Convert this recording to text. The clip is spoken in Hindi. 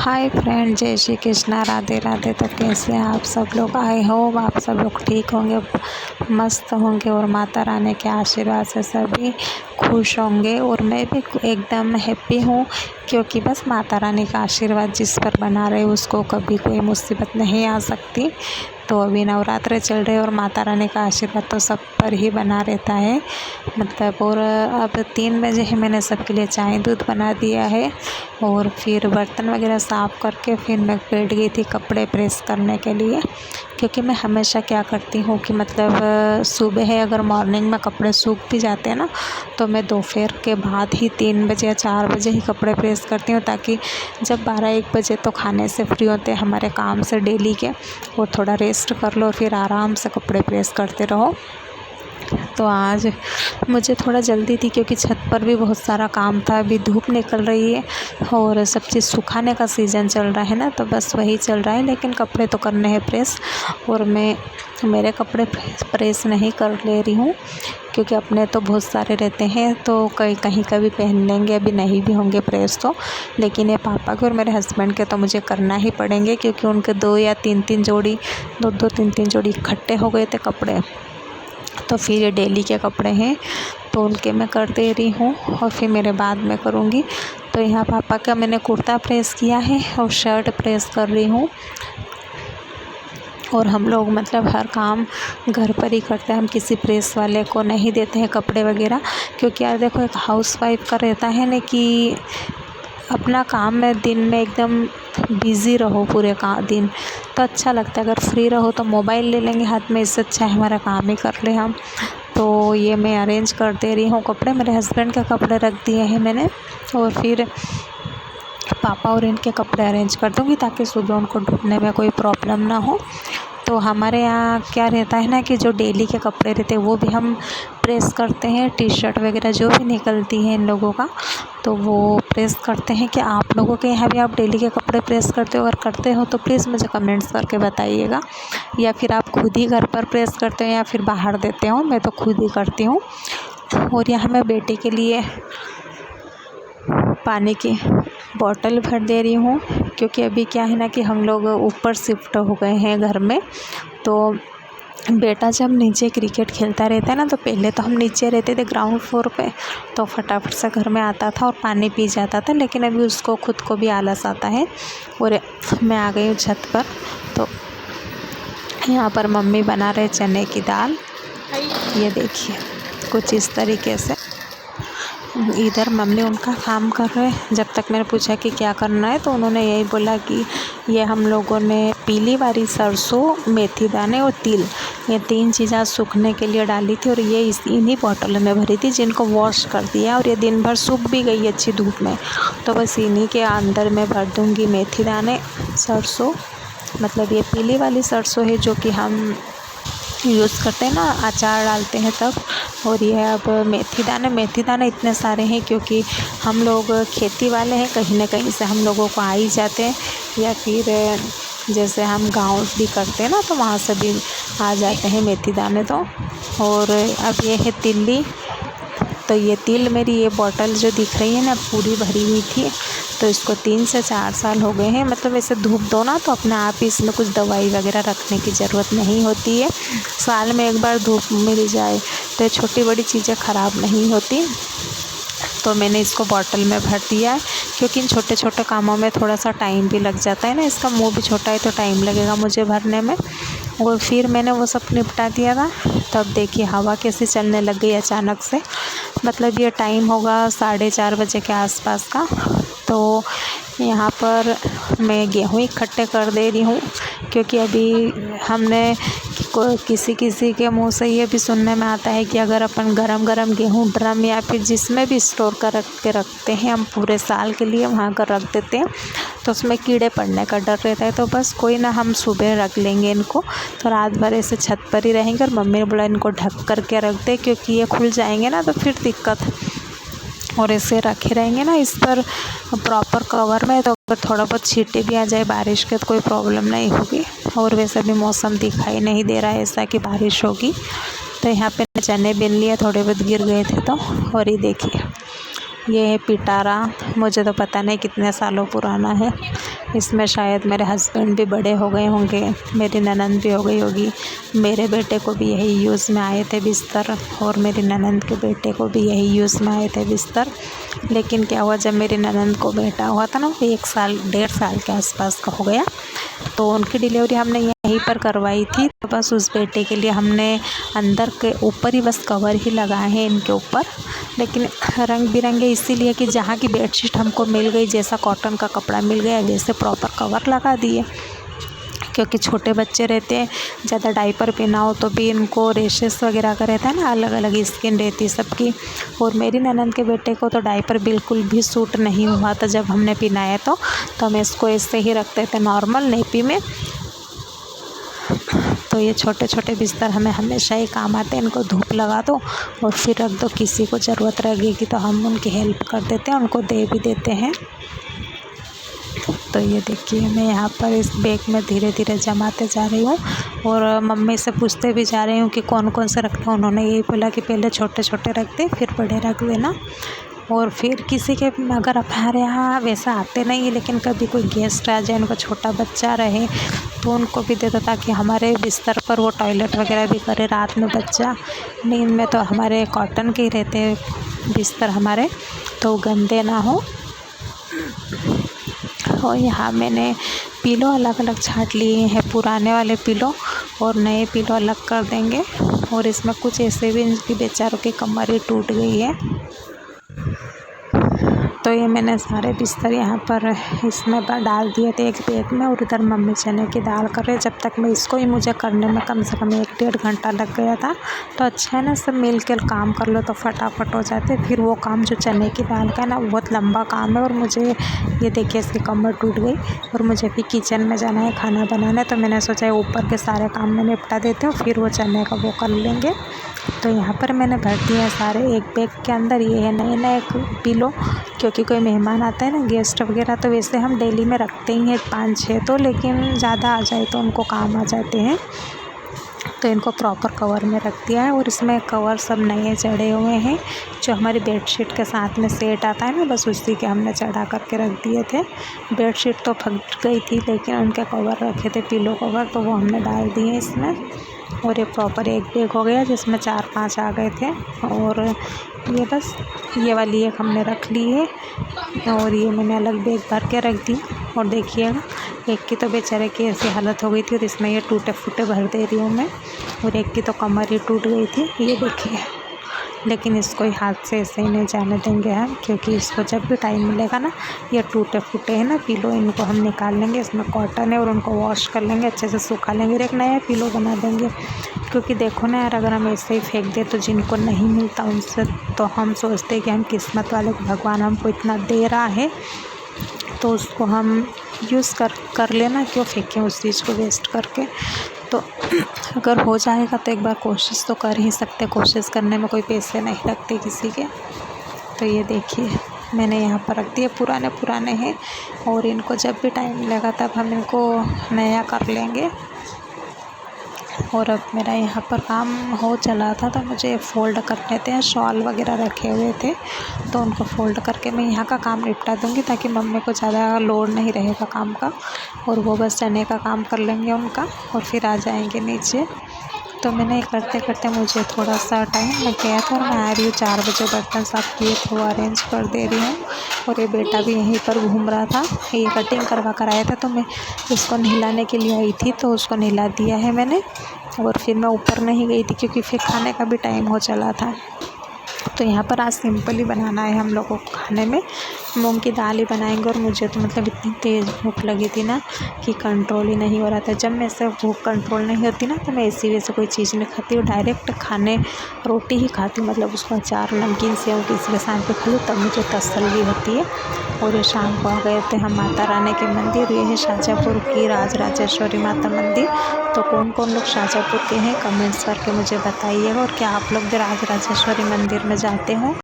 हाय फ्रेंड, जय श्री कृष्णा, राधे राधे। तो कैसे हैं आप सब लोग? आई होप आप सब लोग ठीक होंगे, मस्त होंगे और माता रानी के आशीर्वाद से सभी खुश होंगे। और मैं भी एकदम हैप्पी हूँ, क्योंकि बस माता रानी का आशीर्वाद जिस पर बना रहे उसको कभी कोई मुसीबत नहीं आ सकती। तो अभी नवरात्रे चल रहे और माता रानी का आशीर्वाद तो सब पर ही बना रहता है मतलब। और अब 3 बजे ही मैंने सबके लिए चाय दूध बना दिया है और फिर बर्तन वगैरह साफ़ करके फिर मैं बैठ गई थी कपड़े प्रेस करने के लिए। क्योंकि मैं हमेशा क्या करती हूँ कि मतलब सुबह है अगर मॉर्निंग में कपड़े सूख भी जाते हैं ना, तो मैं दोपहर के बाद ही 3 बजे या 4 बजे ही कपड़े प्रेस करती हूँ, ताकि जब 12-1 बजे तो खाने से फ्री होते हैं हमारे काम से डेली के, और थोड़ा रेस्ट कर लो फिर आराम से कपड़े प्रेस करते रहो। तो आज मुझे थोड़ा जल्दी थी, क्योंकि छत पर भी बहुत सारा काम था। अभी धूप निकल रही है और सब चीज़ सुखाने का सीज़न चल रहा है ना, तो बस वही चल रहा है। लेकिन कपड़े तो करने हैं प्रेस, और मैं मेरे कपड़े प्रेस नहीं कर ले रही हूँ, क्योंकि अपने तो बहुत सारे रहते हैं, तो कहीं का भी पहन लेंगे, अभी नहीं भी होंगे प्रेस तो। लेकिन ये पापा के और मेरे हस्बैंड के तो मुझे करना ही पड़ेंगे, क्योंकि उनके 2 या 3-3 जोड़ी 2-2 3-3 जोड़ी इकट्ठे हो गए थे कपड़े। तो फिर ये डेली के कपड़े हैं, तो उनके मैं कर दे रही हूँ और फिर मेरे बाद में करूँगी। तो यहाँ पापा का मैंने कुर्ता प्रेस किया है और शर्ट प्रेस कर रही हूँ। और हम लोग मतलब हर काम घर पर ही करते हैं, हम किसी प्रेस वाले को नहीं देते हैं कपड़े वगैरह। क्योंकि यार देखो, एक हाउसवाइफ का रहता है ना कि अपना काम में दिन में एकदम बिज़ी रहो पूरे दिन, तो अच्छा लगता है। अगर फ्री रहो तो मोबाइल ले लेंगे हाथ में, इससे अच्छा है हमारा काम ही कर ले हम। तो ये मैं अरेंज कर दे रही हूँ कपड़े, मेरे हस्बैंड के कपड़े रख दिए हैं मैंने, और फिर पापा और इनके कपड़े अरेंज कर दूँगी, ताकि सुबह उनको ढूंढने में कोई प्रॉब्लम ना हो। तो हमारे यहाँ क्या रहता है ना कि जो डेली के कपड़े रहते हैं वो भी हम प्रेस करते हैं, टी शर्ट वगैरह जो भी निकलती है इन लोगों का, तो वो प्रेस करते हैं। कि आप लोगों के यहाँ भी आप डेली के कपड़े प्रेस करते हो? अगर करते हो तो प्लीज़ मुझे कमेंट्स करके बताइएगा। या फिर आप खुद ही घर पर प्रेस करते हो या फिर बाहर देते हो? मैं तो खुद ही करती हूँ। और यहाँ मैं बेटे के लिए पानी की बॉटल भर दे रही हूँ, क्योंकि अभी क्या है ना कि हम लोग ऊपर शिफ्ट हो गए हैं घर में। तो बेटा जब नीचे क्रिकेट खेलता रहता है ना, तो पहले तो हम नीचे रहते थे ग्राउंड फ्लोर पे, तो फटाफट से घर में आता था और पानी पी जाता था। लेकिन अभी उसको खुद को भी आलस आता है और मैं आ गई हूँ छत पर। तो यहाँ पर मम्मी बना रहे चने की दाल, ये देखिए कुछ इस तरीके से। इधर मम्मी उनका काम कर रहे हैं। जब तक मैंने पूछा कि क्या करना है, तो उन्होंने यही बोला कि ये हम लोगों ने पीली वाली सरसों, मेथी दाने और तिल, ये 3 चीज़ें सूखने के लिए डाली थी, और ये इन्हीं बॉटल में भरी थी, जिनको वॉश कर दिया और ये दिन भर सूख भी गई अच्छी धूप में। तो बस इन्हीं के अंदर मैं भर दूँगी मेथी दाने, सरसों, मतलब ये पीली वाली सरसों है जो कि हम यूज़ करते हैं ना, अचार डालते हैं तब। और ये अब मेथी दाने इतने सारे हैं, क्योंकि हम लोग खेती वाले हैं, कहीं ना कहीं से हम लोगों को आ ही जाते हैं, या फिर जैसे हम गांव भी करते हैं ना, तो वहाँ से भी आ जाते हैं मेथी दाने। तो और अब ये है तिल्ली, तो ये तिल मेरी ये बॉटल जो दिख रही है ना पूरी भरी हुई थी, तो इसको 3 से 4 साल हो गए हैं। मतलब ऐसे धूप दो ना, तो अपने आप ही इसमें कुछ दवाई वगैरह रखने की ज़रूरत नहीं होती है। साल में एक बार धूप मिल जाए तो ये छोटी बड़ी चीज़ें ख़राब नहीं होती। तो मैंने इसको बॉटल में भर दिया है, क्योंकि इन छोटे छोटे कामों में थोड़ा सा टाइम भी लग जाता है ना, इसका मुंह भी छोटा है तो टाइम लगेगा मुझे भरने में। और फिर मैंने वो सब निपटा दिया था, तब देखिए हवा कैसे चलने लग गई अचानक से। मतलब ये टाइम होगा 4:30 बजे के आसपास का। तो यहाँ पर मैं गेहूँ इकट्ठे कर दे रही हूँ, क्योंकि अभी हमने किसी किसी के मुंह से ये भी सुनने में आता है कि अगर अपन गरम गरम गेहूँ ड्रम या फिर जिसमें भी स्टोर कर के रखते हैं हम पूरे साल के लिए, वहाँ कर रख देते हैं, तो उसमें कीड़े पड़ने का डर रहता है। तो बस कोई ना, हम सुबह रख लेंगे इनको, तो रात भर ऐसे छत पर ही रहेंगे। और मम्मी ने बोला इनको ढक करके रख दे, क्योंकि ये खुल जाएंगे ना तो फिर दिक्कत। और ऐसे रखे रहेंगे ना इस पर प्रॉपर कवर में, तो अगर थोड़ा बहुत छींटे भी आ जाए बारिश के तो कोई प्रॉब्लम नहीं होगी। और वैसे भी मौसम दिखाई नहीं दे रहा है ऐसा कि बारिश होगी। तो यहाँ पे चने बिन लिए, थोड़े बहुत गिर गए थे तो। और ये देखिए ये है पिटारा, मुझे तो पता नहीं कितने सालों पुराना है। इसमें शायद मेरे हस्बैंड भी बड़े हो गए होंगे, मेरी ननंद भी हो गई होगी। मेरे बेटे को भी यही यूज़ में आए थे बिस्तर, और मेरी ननंद के बेटे को भी यही यूज़ में आए थे बिस्तर। लेकिन क्या हुआ, जब मेरी ननंद को बेटा हुआ था ना, 1 साल 1.5 साल के आसपास का हो गया, तो उनकी डिलीवरी हमने यहीं पर करवाई थी। तो बस उस बेटे के लिए हमने अंदर के ऊपर ही बस कवर ही लगाए हैं इनके ऊपर, लेकिन रंग बिरंगे इसीलिए कि जहाँ की बेडशीट हमको मिल गई, जैसा कॉटन का कपड़ा मिल गया वैसे प्रॉपर कवर लगा दिए, क्योंकि छोटे बच्चे रहते हैं, ज़्यादा डाइपर पहनाओ तो भी इनको रेशेस वगैरह का रहता है ना, अलग अलग स्किन रहती है सबकी। और मेरी ननंद के बेटे को तो डाइपर बिल्कुल भी सूट नहीं हुआ था जब हमने पहनाया, तो हम इसको ऐसे ही रखते थे नॉर्मल नेपी में। तो ये छोटे छोटे बिस्तर हमें हमेशा ही काम आते हैं। इनको धूप लगा दो और फिर रख दो, किसी को ज़रूरत लगेगी तो हम उनकी हेल्प कर देते हैं, उनको दे भी देते हैं। तो ये देखिए, मैं यहाँ पर इस बैग में धीरे धीरे जमाते जा रही हूँ, और मम्मी से पूछते भी जा रही हूँ कि कौन कौन से रखना। उन्होंने यही बोला कि पहले छोटे छोटे रख दे, फिर बड़े रख देना। और फिर किसी के अगर हमारे यहाँ वैसा आते नहीं है, लेकिन कभी कोई गेस्ट आ जाए, उनका छोटा बच्चा रहे, तो उनको भी दे दो, ताकि हमारे बिस्तर पर वो टॉयलेट वगैरह भी करे रात में बच्चा। नींद में तो हमारे कॉटन के ही रहते हैं बिस्तर हमारे, तो गंदे ना हो। और यहाँ मैंने पिलो अलग अलग छांट लिए हैं, पुराने वाले पिलो और नए पिलो अलग कर देंगे। और इसमें कुछ ऐसे भी इनकी बेचारों की कमर ही टूट गई है। तो ये मैंने सारे बिस्तर यहाँ पर इसमें डाल दिए थे एक बैग में, और इधर मम्मी चने की दाल कर रहे। जब तक मैं इसको ही मुझे करने में कम से कम 1-1.5 घंटा लग गया था। तो अच्छा है ना, सब मिल कर काम कर लो तो फटाफट हो जाते। फिर वो काम जो चने की दाल का है ना, बहुत लंबा काम है। और मुझे ये देखिए, इसकी कमर टूट गई, और मुझे भी किचन में जाना है खाना बनाना है। तो मैंने सोचा ऊपर के सारे काम में निपटा देते हूँ, फिर वो चने का वो कर लेंगे। तो यहाँ पर मैंने भर दिया सारे एक बैग के अंदर। ये है नए नए पिलो, क्योंकि कोई मेहमान आता है ना, गेस्ट वगैरह, तो वैसे हम डेली में रखते ही हैं 5-6 तो, लेकिन ज़्यादा आ जाए तो उनको काम आ जाते हैं। तो इनको प्रॉपर कवर में रख दिया है। और इसमें कवर सब नए चढ़े हुए हैं, जो हमारी बेडशीट के साथ में सेट आता है ना, बस उसी के हमने चढ़ा करके रख दिए थे। बेडशीट तो फट गई थी, लेकिन उनके कवर रखे थे, पिलो कवर, तो वो हमने डाल दिए इसमें। और ये प्रॉपर एक बैग हो गया, जिसमें 4-5 आ गए थे। और ये बस ये वाली एक हमने रख ली है, और ये मैंने अलग बैग भर के रख दी। और देखिएगा, एक की तो बेचारे की ऐसी हालत हो गई थी, और इसमें ये टूटे फूटे भर दे रही हूँ मैं। और एक की तो कमर ही टूट गई थी, ये देखिए। लेकिन इसको ही हाथ से ऐसे ही नहीं जाने देंगे हम, क्योंकि इसको जब भी टाइम मिलेगा ना, ये टूटे फूटे हैं ना पिलो, इनको हम निकाल लेंगे। इसमें कॉटन है, और उनको वॉश कर लेंगे, अच्छे से सुखा लेंगे, एक नया पिलो बना देंगे। क्योंकि देखो ना यार, अगर हम ऐसे ही फेंक दें तो जिनको नहीं मिलता उनसे तो हम सोचते हैं कि हम किस्मत वाले, भगवान हमको इतना दे रहा है, तो उसको हम यूज़ कर लेना, क्यों फेंकें उस चीज़ को वेस्ट करके। तो अगर हो जाएगा तो एक बार कोशिश तो कर ही सकते, कोशिश करने में कोई पैसे नहीं लगते किसी के। तो ये देखिए, मैंने यहाँ पर रख दिए, पुराने पुराने हैं, और इनको जब भी टाइम मिलेगा तब हम इनको नया कर लेंगे। और अब मेरा यहाँ पर काम हो चला था, तो मुझे फ़ोल्ड करने थे, शॉल वगैरह रखे हुए थे, तो उनको फ़ोल्ड करके मैं यहाँ का काम निपटा दूँगी, ताकि मम्मी को ज़्यादा लोड नहीं रहेगा काम का, और वो बस चने का काम कर लेंगे उनका, और फिर आ जाएंगे नीचे। तो मैंने करते करते मुझे थोड़ा सा टाइम लग गया था, और मैं आ रही हूँ 4 बजे, बर्तन साफ़ किए थे, वो अरेंज कर दे रही हूँ। और ये बेटा भी यहीं पर घूम रहा था, ये कटिंग करवा कर आया था, तो मैं इसको नहलाने के लिए आई थी, तो उसको नहला दिया है मैंने। और फिर मैं ऊपर नहीं गई थी, क्योंकि फिर खाने का भी टाइम हो चला था। तो यहाँ पर आज सिंपल ही बनाना है हम लोगों को खाने में, मूंग की दाल ही बनाएंगे। और मुझे तो मतलब इतनी तेज़ भूख लगी थी ना, कि कंट्रोल ही नहीं हो रहा था। जब मैं से भूख कंट्रोल नहीं होती ना, तो मैं ऐसी वैसे कोई चीज़ नहीं खाती हूँ, डायरेक्ट खाने रोटी ही खाती हूँ, मतलब उसको अचार नमकीन सेव किसी के साथ पे खा लूँ, तब मुझे तसल्ली होती है। और ये शाम को आ गए थे हम माता रानी के मंदिर, ये है शाजापुर की राजराजेश्वरी माता मंदिर। तो कौन कौन लोग शाजापुर के हैं, कमेंट्स करके मुझे बताइएगा। और क्या आप लोग भी राजराजेश्वरी मंदिर में जाते हो?